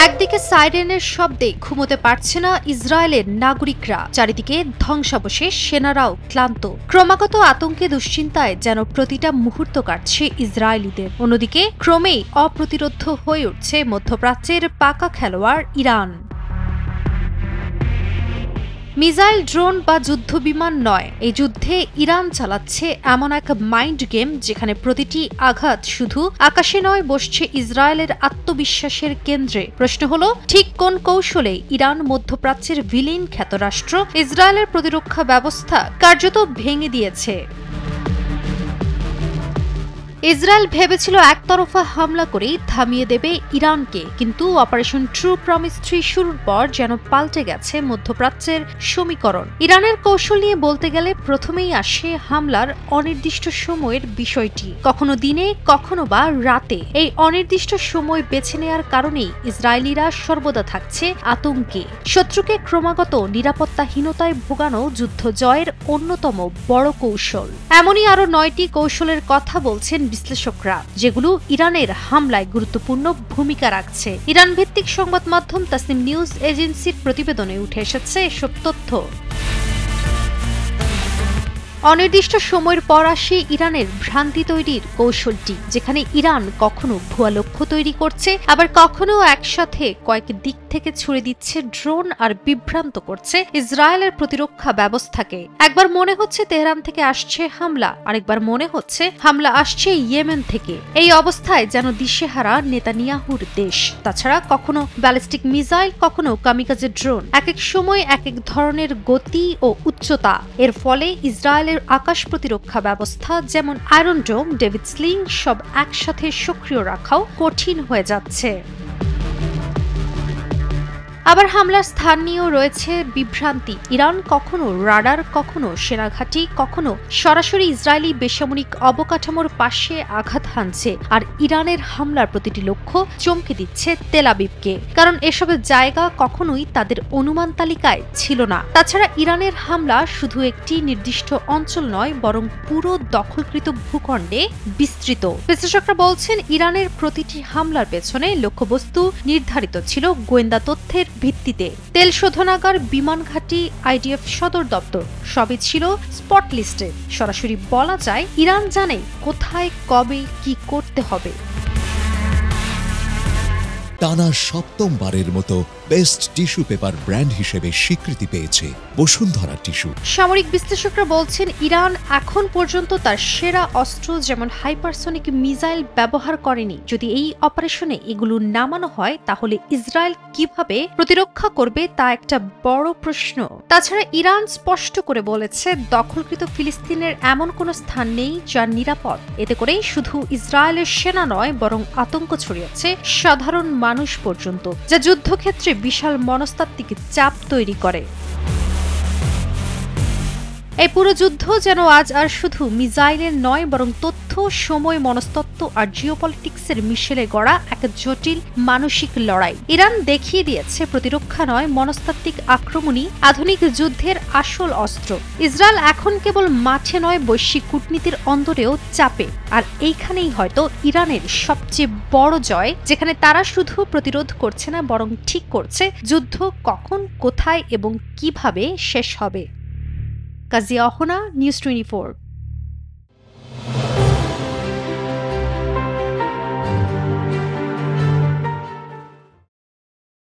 একদিকে সাইরেনের শব্দে ঘুমোতে পারছে না ইসরায়েলের নাগরিকরা, চারিদিকে ধ্বংসাবশেষ, সেনারাও ক্লান্ত। ক্রমাগত আতঙ্কে দুশ্চিন্তায় যেন প্রতিটা মুহূর্ত কাটছে ইসরায়েলিদের। অন্যদিকে ক্রমেই অপ্রতিরোধ্য হয়ে উঠছে মধ্যপ্রাচ্যের পাকা খেলোয়াড় ইরান। মিসাইল, ড্রোন বা যুদ্ধবিমান নয়, এই যুদ্ধে ইরান চালাচ্ছে এমন এক মাইন্ড গেম যেখানে প্রতিটি আঘাত শুধু আকাশে নয়, বসছে ইসরায়েলের আত্মবিশ্বাসের কেন্দ্রে। প্রশ্ন হলো, ঠিক কোন কৌশলে ইরান মধ্যপ্রাচ্যের ভিলেন খ্যাত রাষ্ট্র ইসরায়েলের প্রতিরক্ষা ব্যবস্থা কার্যত ভেঙে দিয়েছে। ইসরায়েল ভেবেছিল একতরফা হামলা করেই থামিয়ে দেবে ইরানকে, কিন্তু অপারেশন ট্রু প্রমিস 3 শুরুর পর যেন পাল্টে গেছে মধ্যপ্রাচ্যের সমীকরণ। ইরানের কৌশল নিয়ে বলতে গেলে প্রথমেই আসে হামলার অনির্দিষ্ট সময়ের বিষয়টি, কখনো দিনে কখনো বা রাতে। এই অনির্দিষ্ট সময় বেছে নেয়ার কারণেই ইসরায়েলিরা সর্বদা থাকছে আতঙ্কে। শত্রুকে ক্রমাগত নিরাপত্তাহীনতায় ভোগানো যুদ্ধ জয়ের অন্যতম বড় কৌশল। এমনই আরো 9টি কৌশলের কথা বলছেন বিশ্লেষকরা, যেগুলো ইরানের হামলায় গুরুত্বপূর্ণ ভূমিকা রাখছে। ইরান ভিত্তিক সংবাদ মাধ্যম তাসনিম নিউজ এজেন্সির প্রতিবেদনে উঠে এসেছে এসব তথ্য। অনির্দিষ্ট সময়ের পর আসে ইরানের ভ্রান্তি তৈরির কৌশলটি, যেখানে ইরান কখনো ভুয়া লক্ষ্য তৈরি করছে, আবার কখনো একসাথে কয়েক দিক থেকে ছুড়ে দিচ্ছে ড্রোন আর বিভ্রান্ত করছে ইসরায়েলের প্রতিরক্ষা ব্যবস্থাকে। একবার মনে হচ্ছে তেহরান থেকে আসছে হামলা, আরেকবার মনে হচ্ছে হামলা আসছে ইয়েমেন থেকে। এই অবস্থায় যেন দিশেহারা নেতানিয়াহুর দেশ। তাছাড়া কখনো ব্যালিস্টিক মিসাইল, কখনো কামিকাজে ড্রোন, এক এক সময় এক এক ধরনের গতি ও উচ্চতা। এর ফলে ইসরায়েল আকাশ প্রতিরক্ষা ব্যবস্থা যেমন আয়রন ডোম, ডেভিড স্লিং সব একসাথে সক্রিয় রাখাও কঠিন হয়ে যাচ্ছে। আবার হামলার স্থান নিয়েও রয়েছে বিভ্রান্তি। ইরান কখনো রাডার, কখনো সেনাঘাঁটি, কখনো সরাসরি ইসরায়েলি বেসামরিক অবকাঠামোর পাশে আঘাত হানছে। আর ইরানের হামলার প্রতিটি লক্ষ্য চমকে দিচ্ছে তেল আবিবকে, কারণ এসবের জায়গা কখনোই তাদের অনুমান তালিকায় ছিল না। তাছাড়া ইরানের হামলা শুধু একটি নির্দিষ্ট অঞ্চল নয়, বরং পুরো দখলকৃত ভূখণ্ডে বিস্তৃত। বিশ্লেষকরা বলছেন, ইরানের প্রতিটি হামলার পেছনে লক্ষ্যবস্তু নির্ধারিত ছিল গোয়েন্দা তথ্যের ভিত্তিতে। তেল শোধনাগার, বিমান ঘাঁটি, আইডিএফ সদর দপ্তর সবই ছিল স্পট লিস্টে। সরাসরি বলা যায়, ইরান জানে কোথায়, কবে, কি করতে হবে। টানা সপ্তমবারের মতো বেস্ট টিস্যু পেপার ব্র্যান্ড হিসেবে স্বীকৃতি পেয়েছে বসুন্ধরা টিস্যু। সামরিক বিশ্লেষকরা বলছেন, ইরান এখন পর্যন্ত তার সেরা অস্ত্র যেমন হাইপারসনিক মিসাইল ব্যবহার করেনি। যদি এই অপারেশনে এগুলো নামানো হয়, তাহলে ইসরায়েল কিভাবে প্রতিরক্ষা করবে তা একটা বড় প্রশ্ন। তাছাড়া ইরান স্পষ্ট করে বলেছে, দখলকৃত ফিলিস্তিনের এমন কোনো স্থান নেই যা নিরাপদ। এতে করে শুধু ইসরায়েলের সেনা নয়, বরং আতঙ্ক ছড়িয়েছে সাধারণ মানুষ পর্যন্ত, যা যুদ্ধক্ষেত্রে বিশাল মনস্তাত্ত্বিক চাপ তৈরি করে। এই পুরো যুদ্ধ যেন আজ আর শুধু মিসাইলের নয়, বরং তথ্য, সময়, মনস্তত্ত্ব আর জিওপলিটিক্সের মিশেলে গড়া এক জটিল মানসিক লড়াই। ইরান দেখিয়ে দিয়েছে প্রতিরক্ষা নয়, মনস্তাত্ত্বিক আক্রমণই আধুনিক যুদ্ধের আসল অস্ত্র। ইসরায়েল এখন কেবল মাঠে নয়, বৈশ্বিক কূটনীতির অন্দরেও চাপে। আর এইখানেই হয়তো ইরানের সবচেয়ে বড় জয়, যেখানে তারা শুধু প্রতিরোধ করছে না, বরং ঠিক করছে যুদ্ধ কখন, কোথায় এবং কিভাবে শেষ হবে। কাজিয়া অহনা, নিউজ 24।